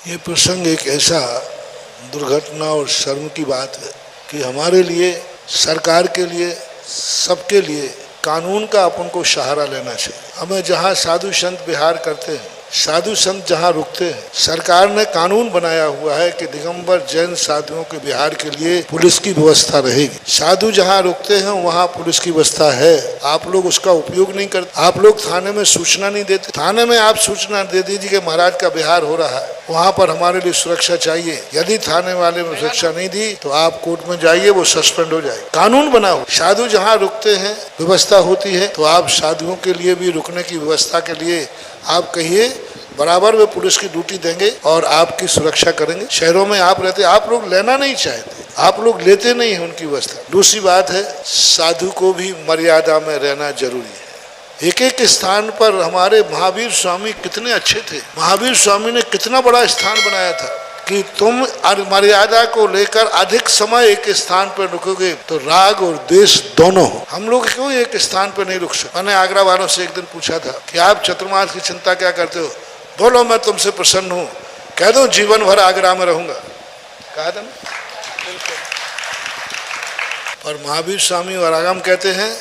ये प्रसंग एक ऐसा दुर्घटना और शर्म की बात है कि हमारे लिए, सरकार के लिए, सबके लिए कानून का अपन को सहारा लेना चाहिए। हमें जहाँ साधु संत विहार करते हैं, साधु संत जहाँ रुकते हैं, सरकार ने कानून बनाया हुआ है कि दिगंबर जैन साधुओं के विहार के लिए पुलिस की व्यवस्था रहेगी। साधु जहाँ रुकते हैं वहाँ पुलिस की व्यवस्था है, आप लोग उसका उपयोग नहीं करते। आप लोग थाने में सूचना नहीं देते। थाने में आप सूचना दे दीजिए कि महाराज का विहार हो रहा है, वहाँ पर हमारे लिए सुरक्षा चाहिए। यदि थाने वाले ने सुरक्षा नहीं दी तो आप कोर्ट में जाइए, वो सस्पेंड हो जाए। कानून बना हो, साधु जहाँ रुकते हैं व्यवस्था होती है, तो आप साधुओं के लिए भी रुकने की व्यवस्था के लिए आप कहिए, बराबर वे पुलिस की ड्यूटी देंगे और आपकी सुरक्षा करेंगे। शहरों में आप रहते, आप लोग लेना नहीं चाहते, आप लोग लेते नहीं हैं उनकी व्यवस्था। दूसरी बात है, साधु को भी मर्यादा में रहना जरूरी है। एक एक स्थान पर हमारे महावीर स्वामी कितने अच्छे थे। महावीर स्वामी ने कितना बड़ा स्थान बनाया था कि तुम मर्यादा को लेकर अधिक समय एक स्थान पर रुकोगे तो राग और द्वेष दोनों हो। हम लोग क्यों एक स्थान पर नहीं रुक सकते। मैंने आगरा वालों से एक दिन पूछा था कि आप चतुर्मास की चिंता क्या करते हो। बोलो मैं तुमसे प्रसन्न हूँ, कह दो जीवन भर आगरा में रहूंगा, कहा था ना। और महावीर स्वामी और आगम कहते हैं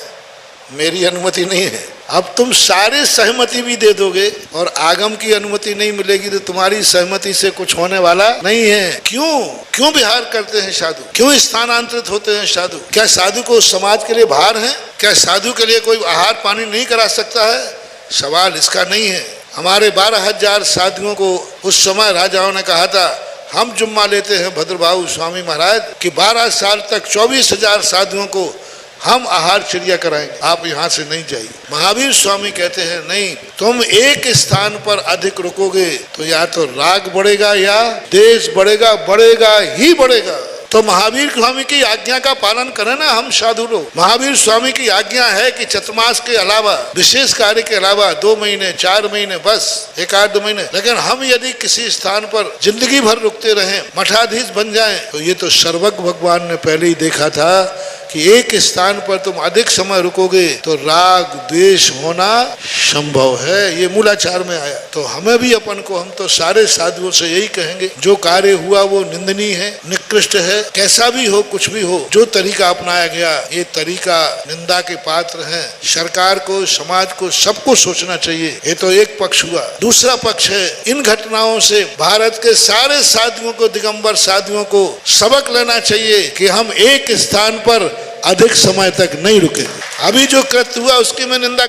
मेरी अनुमति नहीं है। अब तुम सारे सहमति भी दे दोगे और आगम की अनुमति नहीं मिलेगी तो तुम्हारी सहमति से कुछ होने वाला नहीं है। क्यों विहार करते हैं साधु, क्यों स्थानांतरित होते हैं साधु। क्या साधु को समाज के लिए भार है? क्या साधु के लिए कोई आहार पानी नहीं करा सकता है? सवाल इसका नहीं है। हमारे 12,000 साधुओं को उस समय राजाओं ने कहा था, हम जुम्मा लेते हैं भद्रबाहु स्वामी महाराज कि 12 साल तक 24,000 साधुओं को हम आहार चिड़िया कराएंगे, आप यहाँ से नहीं जाइए। महावीर स्वामी कहते हैं नहीं, तुम एक स्थान पर अधिक रुकोगे तो या तो राग बढ़ेगा या देश बढ़ेगा, बढ़ेगा ही बढ़ेगा। तो महावीर स्वामी की आज्ञा का पालन करें ना हम साधु लोग। महावीर स्वामी की आज्ञा है कि चतुर्मास के अलावा, विशेष कार्य के अलावा 2 महीने 4 महीने, बस 1-8 महीने, लेकिन हम यदि किसी स्थान पर जिंदगी भर रुकते रहें, मठाधीश बन जाएं, तो ये तो सर्वज्ञ भगवान ने पहले ही देखा था कि एक स्थान पर तुम अधिक समय रुकोगे तो राग द्वेष होना संभव है। ये मूलाचार में आया। तो हमें भी अपन को, हम तो सारे साधुओं से यही कहेंगे, जो कार्य हुआ वो निंदनीय है, निकृष्ट है। कैसा भी हो, कुछ भी हो, जो तरीका अपनाया गया ये तरीका निंदा के पात्र है। सरकार को, समाज को, सबको सोचना चाहिए। ये तो एक पक्ष हुआ। दूसरा पक्ष है, इन घटनाओं से भारत के सारे साधुओं को, दिगंबर साधुओं को सबक लेना चाहिए कि हम एक स्थान पर अधिक समय तक नहीं रुकेंगे। अभी जो कृत्य हुआ उसकी मैं निंदा